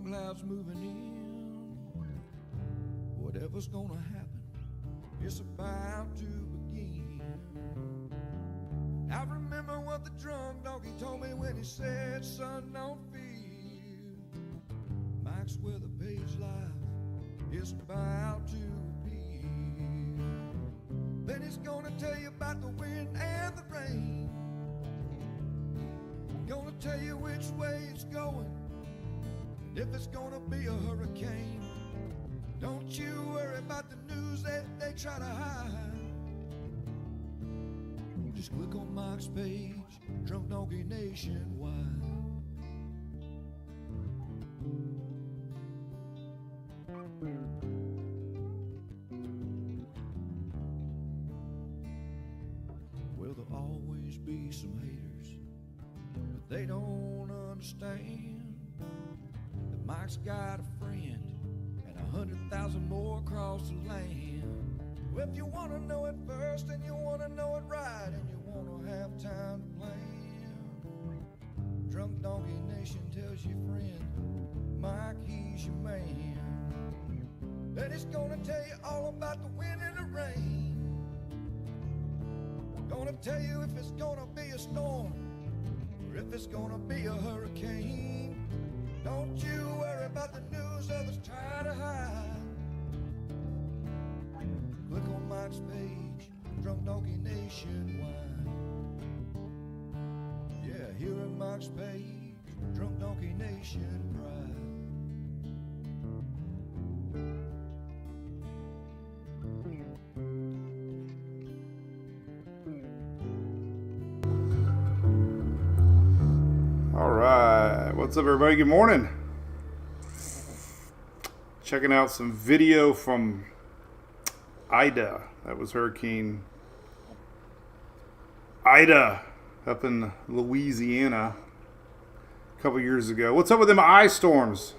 clouds moving in. Whatever's gonna happen, it's about to begin. I remember what the drunk donkey told me when he said, son, don't fear. Mike's where the page life is about to appear. Then he's gonna tell you about the wind and the rain. Gonna tell you which way it's going, and if it's gonna be a hurricane. Don't you worry about the news that they try to hide. Just click on Mike's page, Drunk Donkey Nationwide. Well, there'll always be some haters, but they don't understand that Mike's got a friend and 100,000 more across the land. Well, if you want to know it first and you want to know it right and you want to have time to plan, Drunk Donkey Nation tells your friend Mike, he's your man. Then he's gonna tell you all about the wind and the rain. Gonna tell you if it's gonna be a storm or if it's gonna be a hurricane. Don't you worry about the news others try to hide. Click on Mike's page, Drunk Donkey Nationwide. Yeah, here at Mike's page, Drunk Donkey Nation pride. All right, what's up, everybody? Good morning. Checking out some video from Ida. That was Hurricane Ida up in Louisiana a couple years ago. What's up with them ice storms?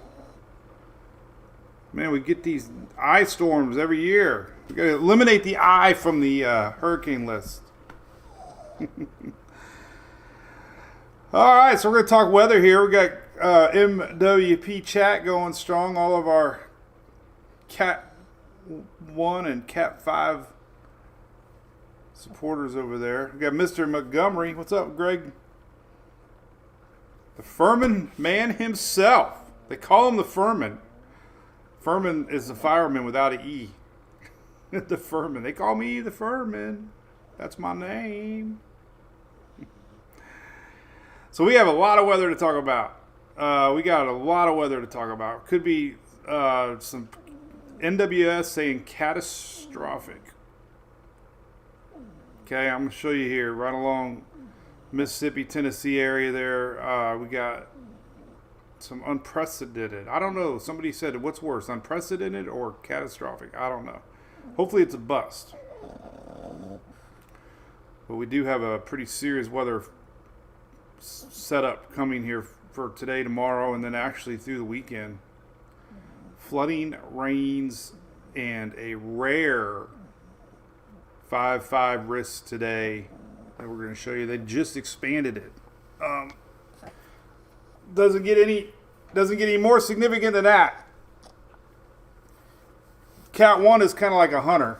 Man, we get these ice storms every year. We got to eliminate the I from the hurricane list. All right, so we're going to talk weather here. We got MWP chat going strong. All of our Cat 1 and Cat 5 supporters over there. We got Mr. Montgomery. What's up, Greg? The Furman man himself. They call him the Furman. Furman is the fireman without an E. The Furman. They call me the Furman. That's my name. So we have a lot of weather to talk about. We got a lot of weather to talk about. Could be some NWS saying catastrophic. Okay, I'm going to show you here, right along Mississippi, Tennessee area there. We got some unprecedented. I don't know. Somebody said, what's worse, unprecedented or catastrophic? I don't know. Hopefully it's a bust. But we do have a pretty serious weather setup coming here for today, tomorrow, and then actually through the weekend. Flooding, rains, and a rare 5.5 risk today that we're going to show you. They just expanded it. Doesn't get any more significant than that. Cat 1 is kind of like a hunter,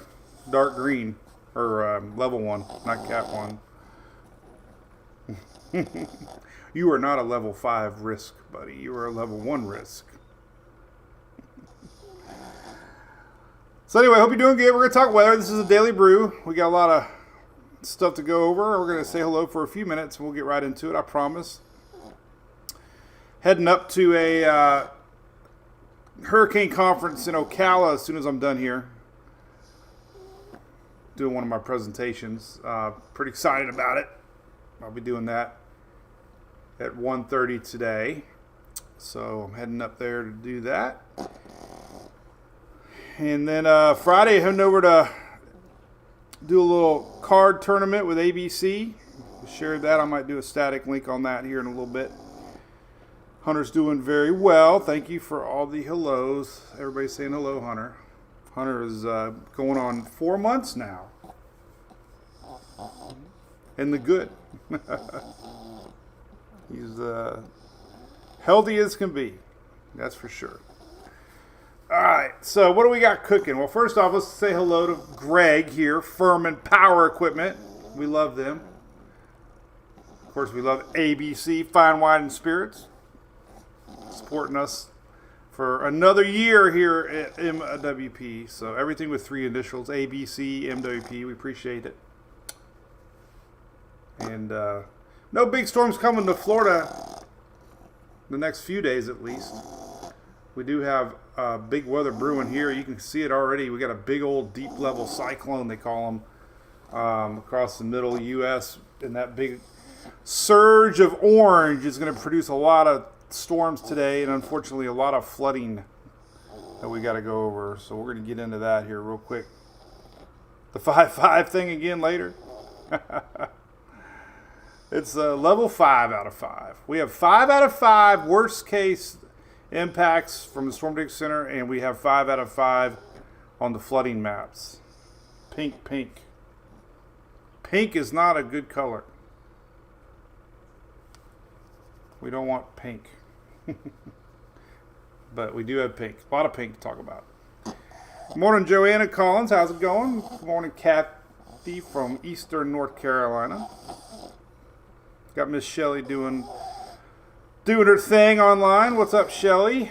dark green, or level 1, not Cat 1. You are not a level 5 risk, buddy. You are a level 1 risk. So anyway, hope you're doing good. We're going to talk weather. This is a daily brew. We got a lot of stuff to go over. We're going to say hello for a few minutes, and we'll get right into it, I promise. Heading up to a hurricane conference in Ocala as soon as I'm done here. Doing one of my presentations. Pretty excited about it. I'll be doing that at 1:30 today. So I'm heading up there to do that. And then Friday, heading over to do a little card tournament with ABC. Shared that. I might do a static link on that here in a little bit. Hunter's doing very well. Thank you for all the hellos. Everybody's saying hello, Hunter. Hunter is going on 4 months now. And the good. He's healthy as can be. That's for sure. All right, so what do we got cooking? Well, first off, let's say hello to Greg here, Furman Power Equipment. We love them. Of course, we love ABC, Fine Wine and Spirits, supporting us for another year here at MWP. So everything with 3 initials, ABC, MWP, we appreciate it. And no big storms coming to Florida the next few days at least. We do have big weather brewing here. You can see it already. We got a big old deep level cyclone, they call them, across the middle U.S. And that big surge of orange is going to produce a lot of storms today, and unfortunately a lot of flooding that we got to go over. So we're going to get into that here real quick. The 5-5 thing again later. It's level 5 out of 5. We have 5 out of 5 worst case impacts from the Storm Prediction Center, and we have 5 out of 5 on the flooding maps. Pink, pink. Pink is not a good color. We don't want pink. But we do have pink. A lot of pink to talk about. Good morning, Joanna Collins. How's it going? Good morning, Kathy from Eastern North Carolina. Got Miss Shelley doing her thing online. What's up, Shelley?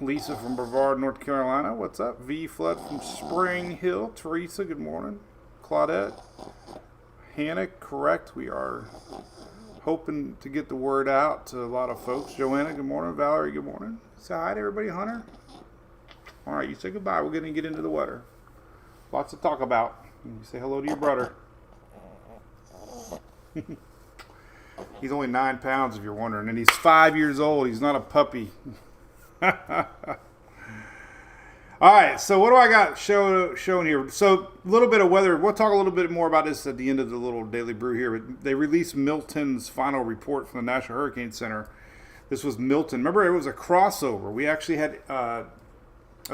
Lisa from Brevard, North Carolina. What's up? V Flood from Spring Hill. Teresa, good morning. Claudette. Hannah, correct. We are hoping to get the word out to a lot of folks. Joanna, good morning. Valerie, good morning. Say hi to everybody, Hunter. All right, you say goodbye. We're going to get into the weather. Lots to talk about. You say hello to your brother. He's only 9 pounds, if you're wondering, and he's 5 years old. He's not a puppy. All right, so what do I got showing here? So a little bit of weather. We'll talk a little bit more about this at the end of the little daily brew here. But they released Milton's final report from the National Hurricane Center. This was Milton. Remember, it was a crossover. We actually had a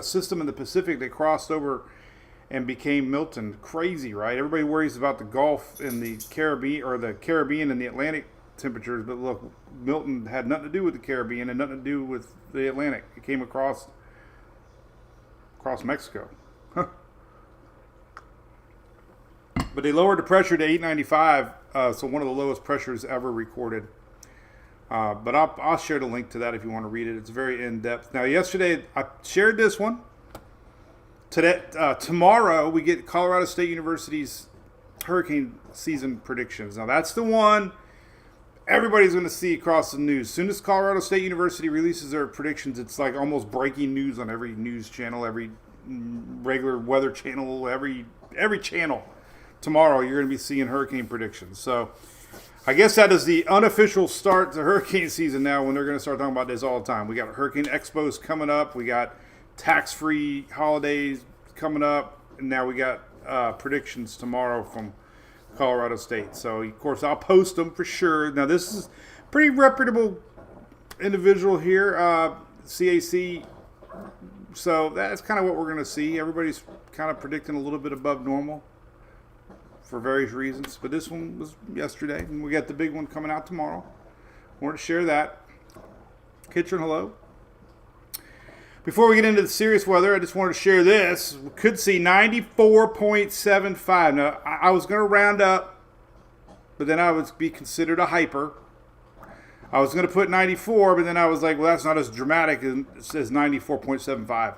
system in the Pacific that crossed over and became Milton. Crazy, right? Everybody worries about the Gulf and the Caribbean and the Atlantic temperatures, but look, Milton had nothing to do with the Caribbean and nothing to do with the Atlantic. It came across Mexico. But they lowered the pressure to 895, so one of the lowest pressures ever recorded. But I'll share the link to that if you want to read it. It's very in-depth. Now, yesterday I shared this one. Today, tomorrow we get Colorado State University's hurricane season predictions. Now that's the one everybody's going to see across the news. As soon as Colorado State University releases their predictions, it's like almost breaking news on every news channel, every regular weather channel, every channel. Tomorrow you're going to be seeing hurricane predictions. So I guess that is the unofficial start to hurricane season now, when they're going to start talking about this all the time. We got hurricane expos coming up. We got tax-free holidays coming up. And now we got predictions tomorrow from Colorado State. So, of course, I'll post them for sure. Now, this is a pretty reputable individual here, CAC. So that's kind of what we're going to see. Everybody's kind of predicting a little bit above normal for various reasons. But this one was yesterday, and we got the big one coming out tomorrow. I want to share that. Kitchen, hello. Before we get into the serious weather, I just wanted to share this. We could see 94.75. Now, I was going to round up, but then I would be considered a hyper. I was going to put 94, but then I was like, well, that's not as dramatic as it says 94.75.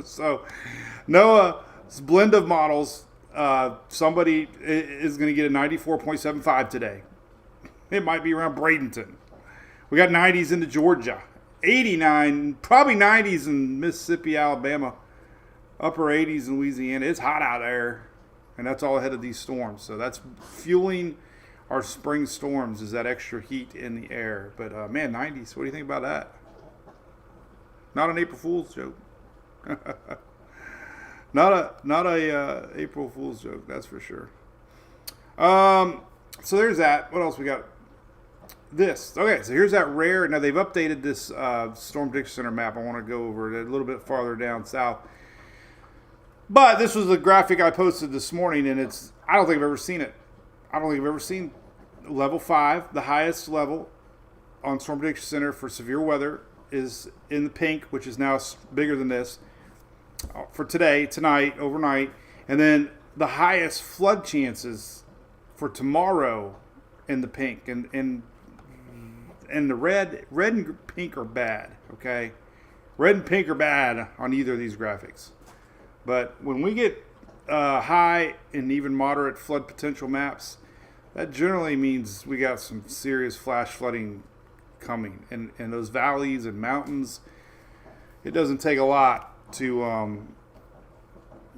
So, Noah's blend of models, somebody is going to get a 94.75 today. It might be around Bradenton. We got 90s into Georgia. 89, probably 90s in Mississippi, Alabama, upper 80s in Louisiana. It's hot out there, and that's all ahead of these storms. So that's fueling our spring storms, is that extra heat in the air. But man, 90s, what do you think about that? Not an April Fool's joke. not a April Fool's joke, that's for sure. So there's that. What else we got? This. Okay, so here's that rare. Now they've updated this Storm Prediction Center map. I want to go over it a little bit farther down south. But this was the graphic I posted this morning, and I don't think I've ever seen it. I don't think I've ever seen level 5, the highest level on Storm Prediction Center for severe weather is in the pink, which is now bigger than this, for today, tonight, overnight. And then the highest flood chances for tomorrow in the pink. And the red and pink are bad, okay? Red and pink are bad on either of these graphics. But when we get high and even moderate flood potential maps, that generally means we got some serious flash flooding coming. And those valleys and mountains, it doesn't take a lot to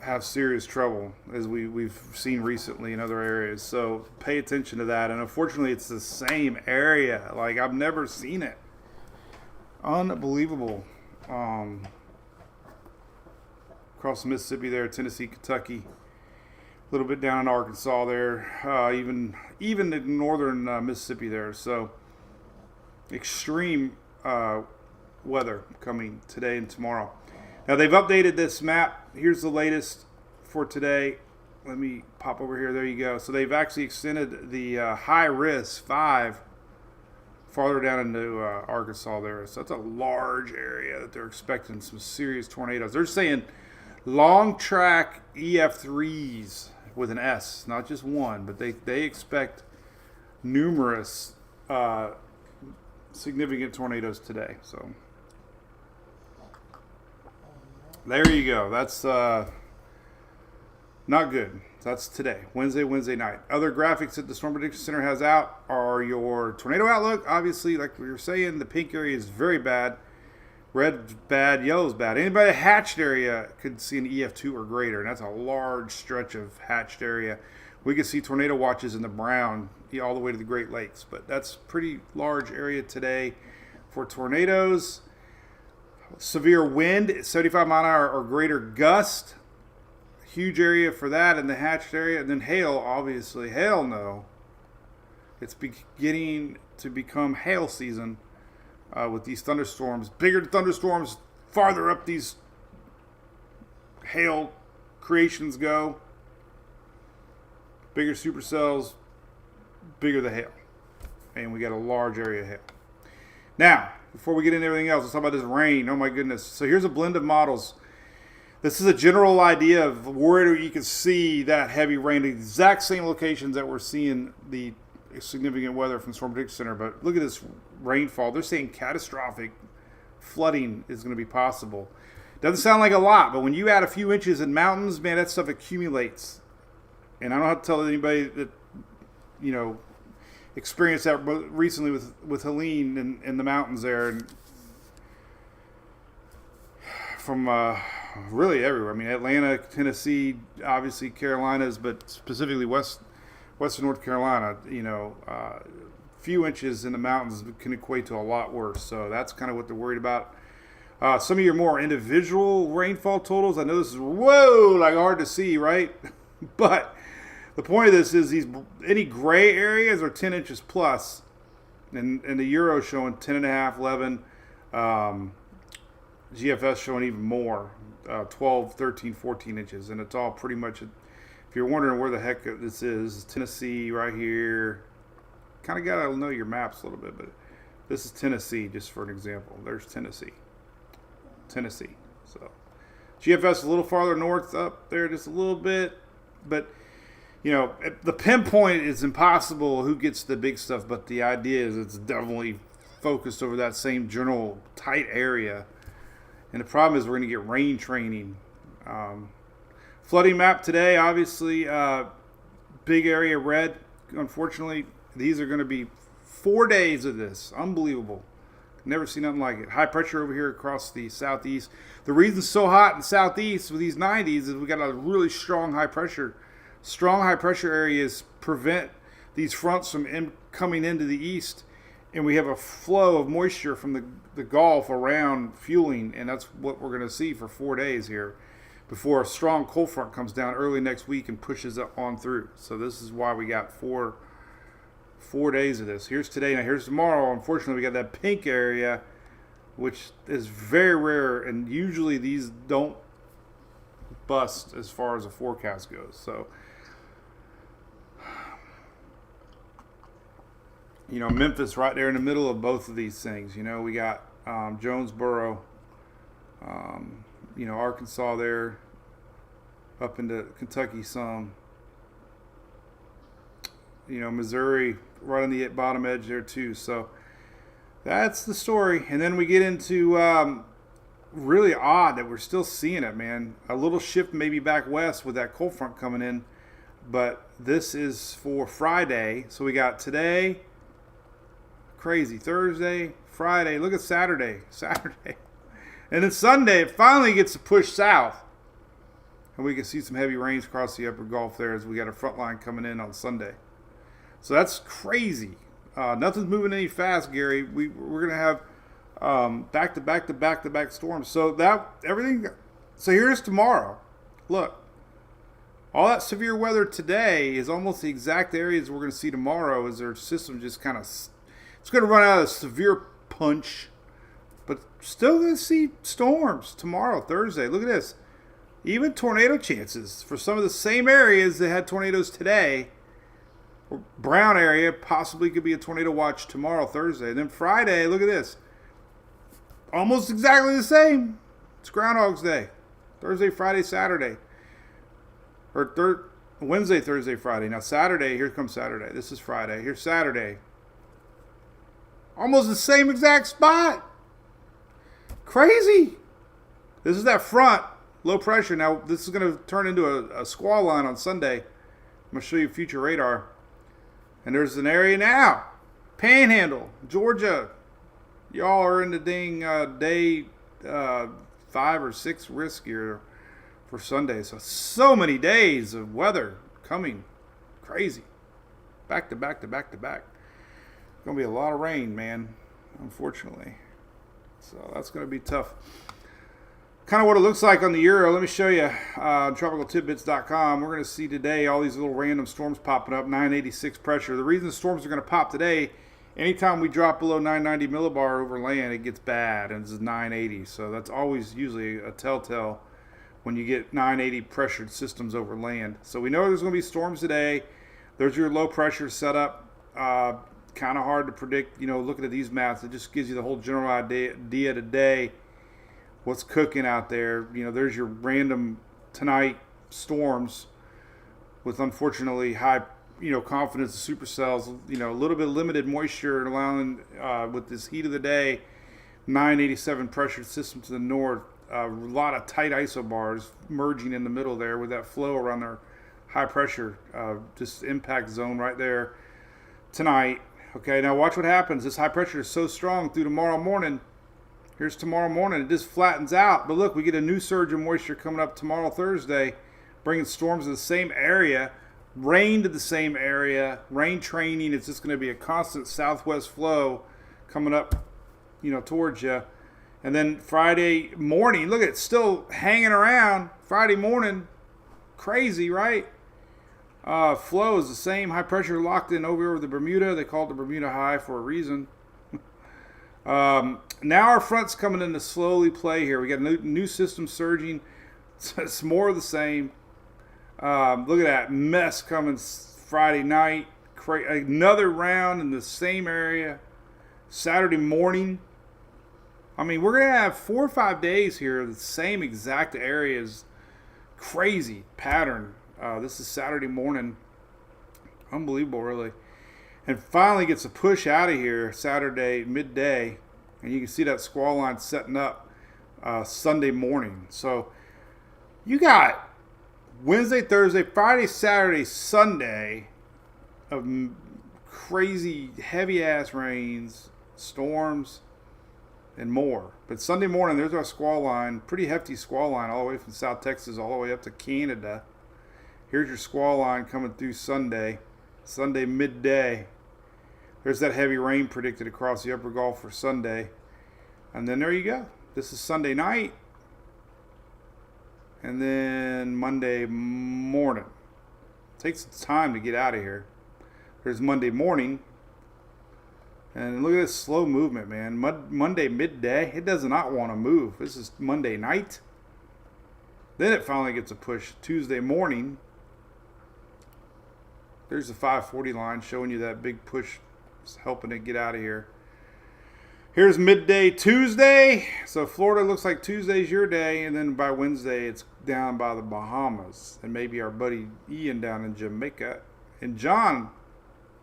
have serious trouble, as we've seen recently in other areas. So pay attention to that. And unfortunately, it's the same area. Like, I've never seen it. Unbelievable. Across the Mississippi there, Tennessee, Kentucky, a little bit down in Arkansas there, even in northern Mississippi there. So extreme weather coming today and tomorrow. Now, they've updated this map. Here's the latest for today. Let me pop over here. There you go. So they've actually extended the high risk 5 farther down into Arkansas there. So that's a large area that they're expecting some serious tornadoes. They're saying long track EF3s with an S, not just one, but they expect numerous significant tornadoes today. So there you go. That's not good. That's today, Wednesday night. Other graphics that the Storm Prediction Center has out are your tornado outlook. Obviously, like we were saying, the pink area is very bad. Red's bad, yellow's bad. Anybody hatched area could see an EF2 or greater, and that's a large stretch of hatched area. We could see tornado watches in the brown all the way to the Great Lakes, but that's pretty large area today for tornadoes. Severe wind, 75 mile an hour or greater gust. Huge area for that in the hatched area. And then hail, obviously. Hail, no. It's beginning to become hail season with these thunderstorms. Bigger thunderstorms, farther up these hail creations go. Bigger supercells, bigger the hail. And we got a large area of hail. Now, before we get into everything else, let's talk about this rain. Oh my goodness. So here's a blend of models. This is a general idea of where you can see that heavy rain, the exact same locations that we're seeing the significant weather from Storm Prediction Center. But look at this rainfall. They're saying catastrophic flooding is going to be possible. Doesn't sound like a lot, but when you add a few inches in mountains, man, that stuff accumulates. And I don't have to tell anybody that, experienced that recently with Helene in the mountains there, and from really everywhere. I mean, Atlanta, Tennessee, obviously Carolinas, but specifically western North Carolina. Few inches in the mountains can equate to a lot worse. So that's kind of what they're worried about. Some of your more individual rainfall totals, I know this is hard to see, right? But the point of this is any gray areas are 10 inches plus, and the Euro showing 10.5, 11. GFS showing even more, 12, 13, 14 inches, and it's all pretty much. If you're wondering where the heck this is Tennessee right here. Kind of got to know your maps a little bit, but this is Tennessee, just for an example. There's Tennessee. So GFS a little farther north up there, just a little bit, but the pinpoint is impossible who gets the big stuff, but the idea is it's definitely focused over that same general tight area. And the problem is we're going to get rain training. Flooding map today, obviously, big area red. Unfortunately, these are going to be 4 days of this. Unbelievable. Never seen nothing like it. High pressure over here across the southeast. The reason it's so hot in the southeast with these 90s is we got a really strong high pressure. Strong high pressure areas prevent these fronts from coming into the east. And we have a flow of moisture from the Gulf around fueling, and that's what we're going to see for 4 days here before a strong cold front comes down early next week and pushes it on through. So this is why we got four days of this. Here's today, now here's tomorrow. Unfortunately, we got that pink area, which is very rare, and usually these don't bust as far as the forecast goes. So Memphis right there in the middle of both of these things. We got Jonesboro, Arkansas there, up into Kentucky some. Missouri right on the bottom edge there too. So that's the story. And then we get into really odd that we're still seeing it, man. A little shift maybe back west with that cold front coming in. But this is for Friday. So we got today, crazy, Thursday, Friday. Look at Saturday. And then Sunday, it finally gets to push south. And we can see some heavy rains across the upper Gulf there as we got a front line coming in on Sunday. So that's crazy. Nothing's moving any fast, Gary. We're going to have back-to-back storms. So So here's tomorrow. Look. All that severe weather today is almost the exact areas we're going to see tomorrow as their system just kind of... It's going to run out of severe punch. But still going to see storms tomorrow, Thursday. Look at this. Even tornado chances for some of the same areas that had tornadoes today. Brown area possibly could be a tornado watch tomorrow, Thursday. And then Friday, look at this. Almost exactly the same. It's Groundhog's Day. Thursday, Friday, Saturday. Or Wednesday, Thursday, Friday. Now Saturday, here comes Saturday. This is Friday. Here's Saturday. Almost the same exact spot. Crazy. This is that front, low pressure. Now this is going to turn into a squall line on Sunday. I'm going to show you future radar. And there's an area now. Panhandle, Georgia. Y'all are in the dang day 5 or 6 risk here for Sunday. So many days of weather coming. Crazy. Back to back to back to back. Going to be a lot of rain, man, unfortunately. So that's going to be tough. Kind of what it looks like on the Euro. Let me show you. TropicalTidbits.com. We're going to see today all these little random storms popping up. 986 pressure. The reason the storms are going to pop today, anytime we drop below 990 millibar over land, it gets bad, and it's 980. So that's always usually a telltale when you get 980 pressured systems over land. So we know there's going to be storms today. There's your low pressure setup. Kind of hard to predict, looking at these maps. It just gives you the whole general idea today. What's cooking out there. There's your random tonight storms with unfortunately high, confidence of supercells, a little bit of limited moisture allowing, with this heat of the day, 987 pressured system to the north, a lot of tight isobars merging in the middle there with that flow around their high pressure, just impact zone right there tonight. Okay, now watch what happens. This high pressure is so strong through tomorrow morning. Here's tomorrow morning. It just flattens out. But look, we get a new surge of moisture coming up tomorrow, Thursday, bringing storms to the same area, rain to the same area, rain training. It's just going to be a constant southwest flow coming up, towards you. And then Friday morning, look, it's still hanging around. Friday morning, crazy, right? Flow is the same. High pressure locked in over the Bermuda. They call it the Bermuda High for a reason. Now our front's coming in to slowly play here. We got a new system surging. It's more of the same. Look at that mess coming Friday night. Another round in the same area. Saturday morning. I mean, we're going to have 4 or 5 days here. The same exact areas. Crazy pattern. This is Saturday morning. Unbelievable, really. And finally gets a push out of here Saturday midday. And you can see that squall line setting up Sunday morning. So you got Wednesday, Thursday, Friday, Saturday, Sunday of crazy heavy-ass rains, storms, and more. But Sunday morning, there's our squall line. Pretty hefty squall line all the way from South Texas all the way up to Canada. Here's your squall line coming through Sunday midday. There's that heavy rain predicted across the upper Gulf for Sunday. And then there you go. This is Sunday night. And then Monday morning. Takes time to get out of here. There's Monday morning. And look at this slow movement, man. Monday midday. It does not want to move. This is Monday night. Then it finally gets a push Tuesday morning. There's the 540 line showing you that big push Just helping it get out of here. Here's midday Tuesday. So Florida looks like Tuesday's your day, and then by Wednesday it's down by the Bahamas, and maybe our buddy Ian down in Jamaica. And John,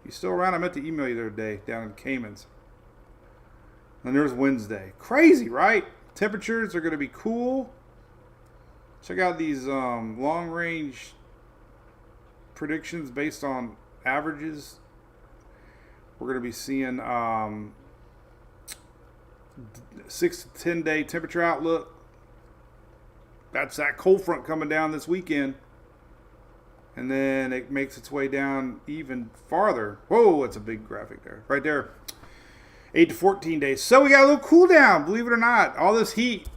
you still around? I meant to email you the other day down in Caymans. And there's Wednesday. Crazy, right? Temperatures are going to be cool. Check out these long-range predictions based on averages. We're going to be seeing 6 to 10 day temperature outlook. That's that cold front coming down this weekend. And then it makes its way down even farther. Whoa, that's a big graphic there. Right there. 8 to 14 days. So we got a little cool down, believe it or not. All this heat.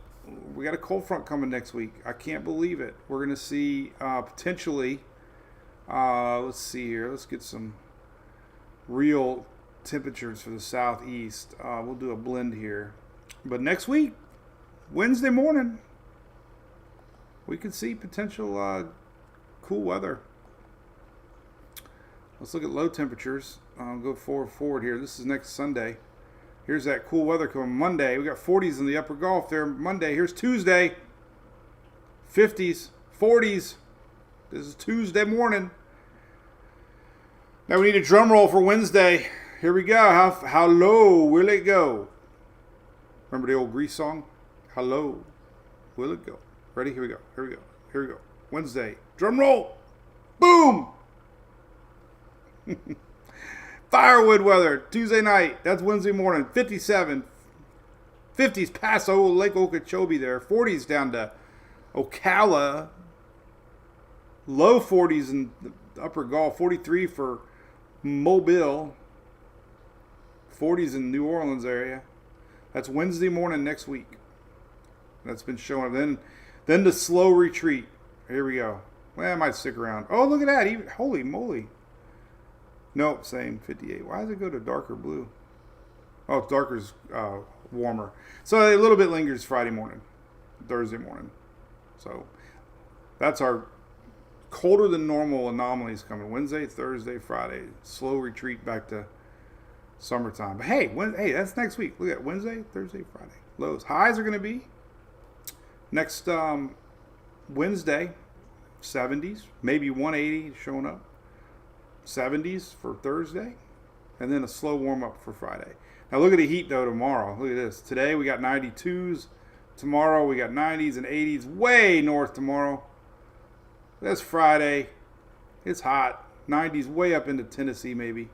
We got a cold front coming next week. I can't believe it. We're going to see potentially, let's see here. Let's get some real temperatures for the southeast. We'll do a blend here. But next week, Wednesday morning, we could see potential cool weather. Let's look at low temperatures. I'll go forward here. This is next Sunday. Here's that cool weather coming Monday. We got 40s in the upper Gulf there Monday. Here's Tuesday. 50s, 40s. This is Tuesday morning. Now we need a drum roll for Wednesday. Here we go. How low will it go? Remember the old Grease song? How low will it go? Ready? Here we go. Here we go. Here we go. Wednesday. Drum roll. Boom. Firewood weather. Tuesday night. That's Wednesday morning. 57. 50s past Lake Okeechobee there. 40s down to Ocala. Low 40s in the upper Gulf. 43 for Mobile. 40s in New Orleans area. That's Wednesday morning next week. That's been showing. Then the slow retreat. Here we go. Well, I might stick around. Oh, look at that. Even, holy moly. Nope, same 58. Why does it go to darker blue? Oh, darker's warmer. So a little bit lingers Friday morning, Thursday morning. So that's our colder than normal anomalies coming. Wednesday, Thursday, Friday. Slow retreat back to summertime. But hey, that's next week. Look at Wednesday, Thursday, Friday. Lows. Highs are going to be next Wednesday, 70s, maybe 180 showing up. 70s for Thursday, and then a slow warm-up for Friday. Now look at the heat, though, tomorrow. Look at this. Today we got 92s. Tomorrow we got 90s and 80s. Way north tomorrow. That's Friday. It's hot. 90s way up into Tennessee, maybe.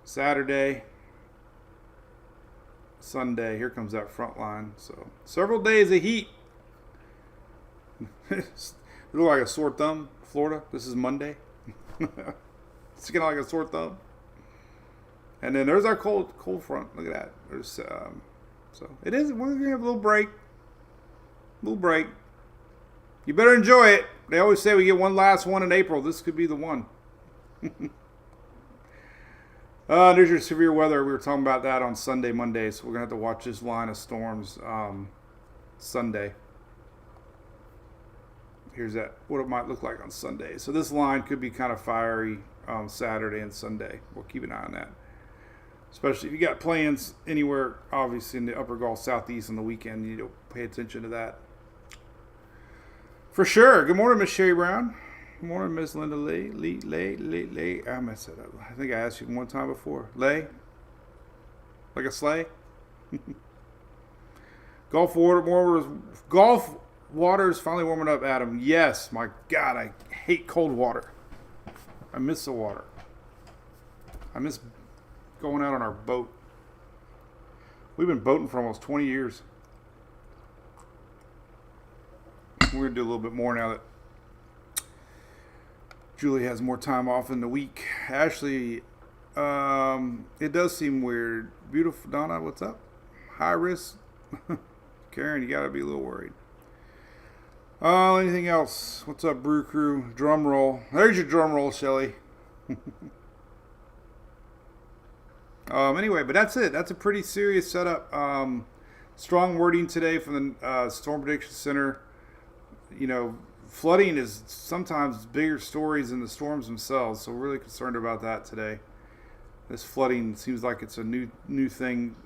Saturday. Sunday. Here comes that front line. So several days of heat. It look like a sore thumb, Florida. This is Monday. Sticking out like a sore thumb. And then there's our cold front. Look at that. There's so it is. We're gonna have a little break. You better enjoy it. They always say we get one last one in April. This could be the one. There's your severe weather. We were talking about that on Sunday, Monday. So we're gonna have to watch this line of storms Sunday. Here's what it might look like on Sunday. So this line could be kind of fiery Saturday and Sunday. We'll keep an eye on that. Especially if you got plans anywhere, obviously in the upper Gulf, southeast on the weekend, you need to pay attention to that. For sure. Good morning, Miss Sherry Brown. Good morning, Miss Linda Lay. I messed it up. I think I asked you one time before. Lay? Like a sleigh? Gulf water is finally warming up, Adam. Yes, my God, I hate cold water. I miss the water. I miss going out on our boat. We've been boating for almost 20 years. We're going to do a little bit more now that Julie has more time off in the week. Ashley, it does seem weird. Beautiful Donna, what's up? High risk. Karen, you got to be a little worried. Anything else? What's up, Brew Crew? Drum roll. There's your drum roll, Shelly. Anyway, but that's it. That's a pretty serious setup. Strong wording today from the Storm Prediction Center. You know, flooding is sometimes bigger stories than the storms themselves, so we're really concerned about that today. This flooding seems like it's a new thing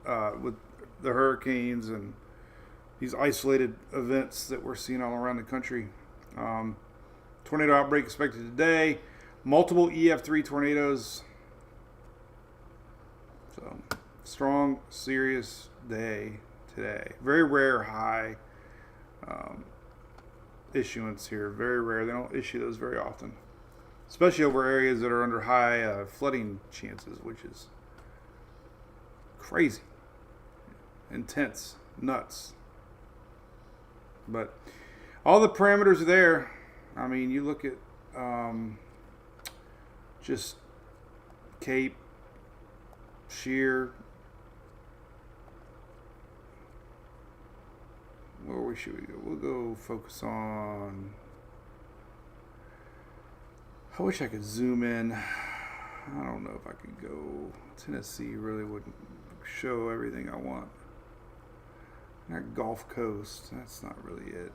with the hurricanes and these isolated events that we're seeing all around the country. Tornado outbreak expected today. Multiple EF3 tornadoes. So, strong, serious day today. Very rare high issuance here. Very rare. They don't issue those very often. Especially over areas that are under high flooding chances, which is crazy. Intense. Nuts. But all the parameters are there. I mean, you look at just Cape, shear. Where should we go? We'll go focus on. I wish I could zoom in. I don't know if I could go. Tennessee really wouldn't show everything I want. That Gulf Coast, that's not really it.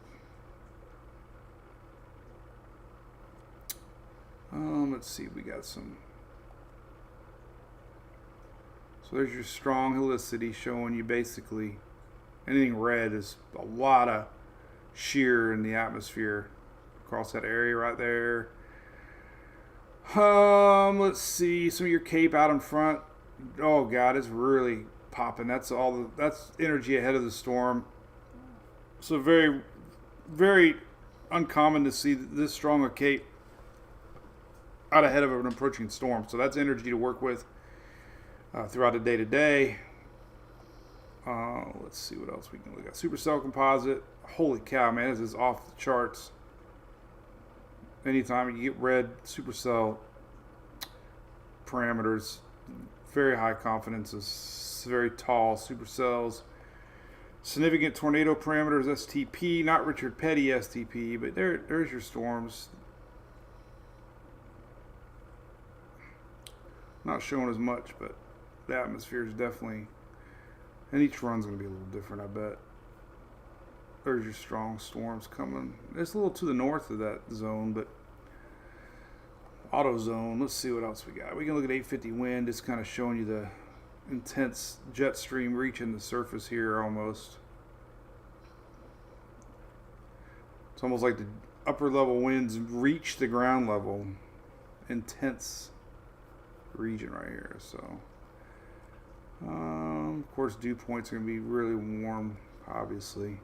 Let's see, we got some. So there's your strong helicity showing you basically anything red is a lot of shear in the atmosphere across that area right there. Let's see, some of your Cape out in front. Oh God, it's really popping. That's energy ahead of the storm. So very, very uncommon to see this strong a Cape out ahead of an approaching storm. So that's energy to work with throughout the day to day. Let's see what else we can look at. Supercell composite. Holy cow, man, this is off the charts. Anytime you get red supercell parameters, very high confidence, is very tall supercells. Significant tornado parameters, STP, not Richard Petty STP, but there's your storms. Not showing as much, but the atmosphere is definitely, and each run's going to be a little different, I bet. There's your strong storms coming. It's a little to the north of that zone, but auto zone. Let's see what else we got. We can look at 850 wind. It's kind of showing you the intense jet stream reaching the surface here almost. It's almost like the upper level winds reach the ground level. Intense region right here. So, of course, dew points are going to be really warm, obviously.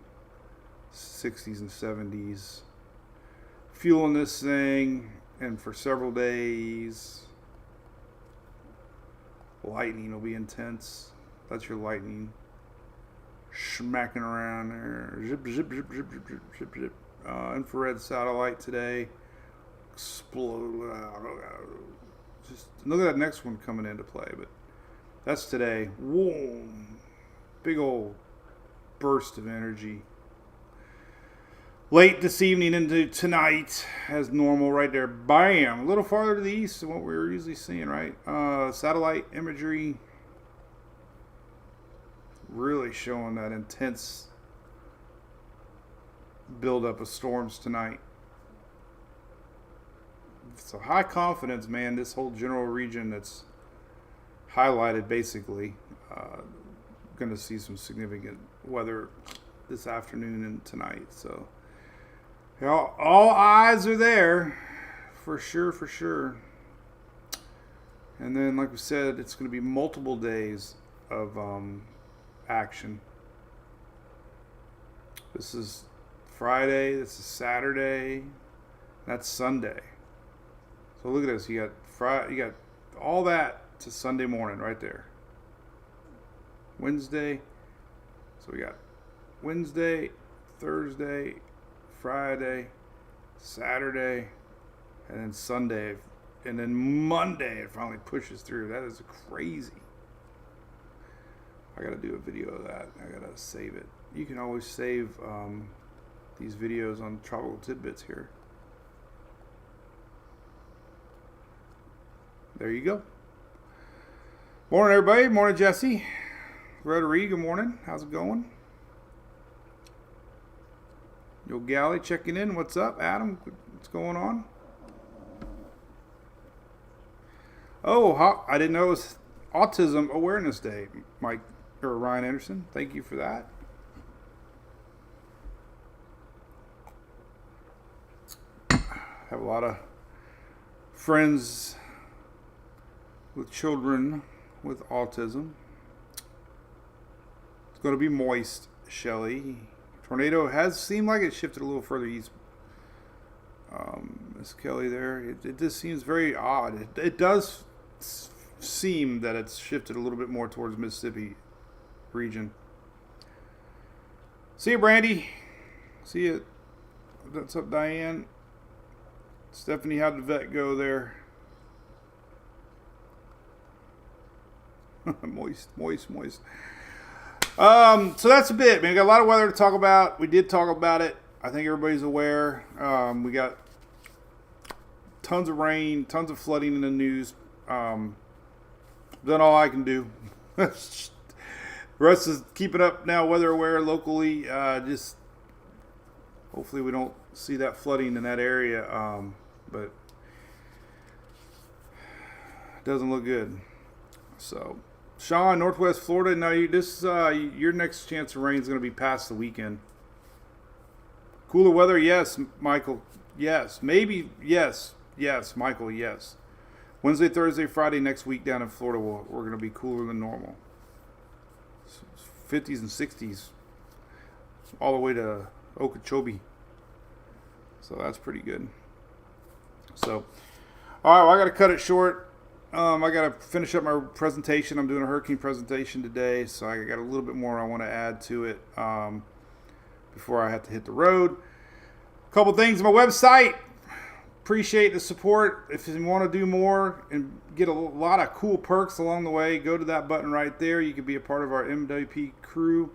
60s and 70s. Fueling this thing, and for several days. Lightning will be intense. That's your lightning. Smacking around there. Zip, zip, zip, zip, zip, zip, zip, zip. Infrared satellite today. Explode. Just look at that next one coming into play, but that's today. Whoa. Big old burst of energy. Late this evening into tonight, as normal, right there. Bam! A little farther to the east than what we were usually seeing, right? Satellite imagery really showing that intense buildup of storms tonight. So high confidence, man. This whole general region that's highlighted, basically, going to see some significant weather this afternoon and tonight. So. All eyes are there, for sure, for sure. And then, like we said, it's going to be multiple days of action. This is Friday, this is Saturday, that's Sunday. So look at this, you got all that to Sunday morning right there. Wednesday, so we got Wednesday, Thursday, Friday, Saturday, and then Sunday, and then Monday it finally pushes through. That is crazy. I gotta do a video of that. I gotta save it. You can always save these videos on Tropical Tidbits here. There you go. Morning, everybody. Morning, Jesse. Rotary, good morning. How's it going? Yo, Galley checking in. What's up, Adam? What's going on? Oh, I didn't know it was Autism Awareness Day, Mike or Ryan Anderson. Thank you for that. Have a lot of friends with children with autism. It's going to be moist, Shelly. Tornado has seemed like it shifted a little further east. Miss Kelly there. It just seems very odd. It does seem that it's shifted a little bit more towards Mississippi region. See you, Brandy. See you. What's up, Diane? Stephanie, how'd the vet go there? moist. So that's a bit, man. We got a lot of weather to talk about. We did talk about it. I think everybody's aware. We got tons of rain, tons of flooding in the news. Done all I can do. Russ is keeping up now, weather aware locally. Just hopefully we don't see that flooding in that area. But it doesn't look good. So, Sean, Northwest Florida. Now, your next chance of rain is going to be past the weekend. Cooler weather, yes, Michael. Yes, maybe, yes, Michael, yes. Wednesday, Thursday, Friday next week down in Florida, we're going to be cooler than normal. 50s and 60s, all the way to Okeechobee. So that's pretty good. So, all right, well, I got to cut it short. I got to finish up my presentation. I'm doing a hurricane presentation today, so I got a little bit more I want to add to it before I have to hit the road. A couple things on my website. Appreciate the support. If you want to do more and get a lot of cool perks along the way, go to that button right there. You can be a part of our MWP crew,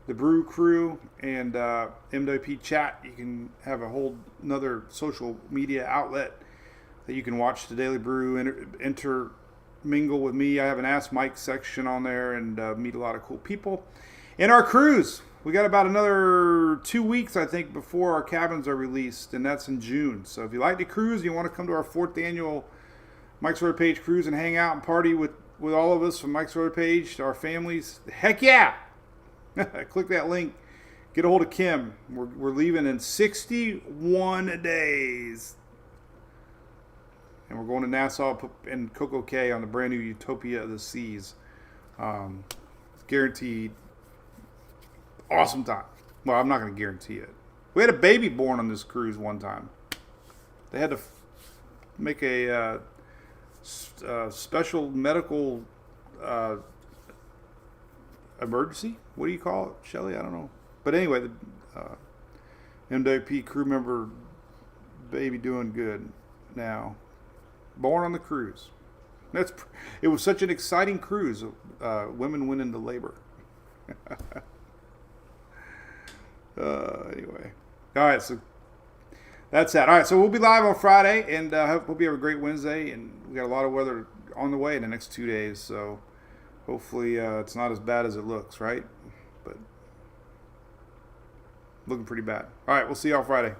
the Brew crew, and MWP chat. You can have a whole another social media outlet that you can watch the Daily Brew, intermingle with me. I have an Ask Mike section on there and meet a lot of cool people. And our cruise. We got about another 2 weeks, I think, before our cabins are released, and that's in June. So if you like to cruise, you want to come to our 4th annual Mike's Road Page cruise and hang out and party with all of us from Mike's Road Page, our families, heck yeah! Click that link. Get a hold of Kim. We're leaving in 61 days. And we're going to Nassau and Coco Cay on the brand new Utopia of the Seas. It's guaranteed. Awesome time. Well, I'm not going to guarantee it. We had a baby born on this cruise one time. They had to make a special medical emergency. What do you call it, Shelly? I don't know. But anyway, the MWP crew member baby doing good now. Born on the cruise. It was such an exciting cruise. Women went into labor. Anyway. All right, so that's that. All right, so we'll be live on Friday, and hope you have a great Wednesday. And we got a lot of weather on the way in the next 2 days, so hopefully it's not as bad as it looks, right? But looking pretty bad. All right, we'll see y'all Friday.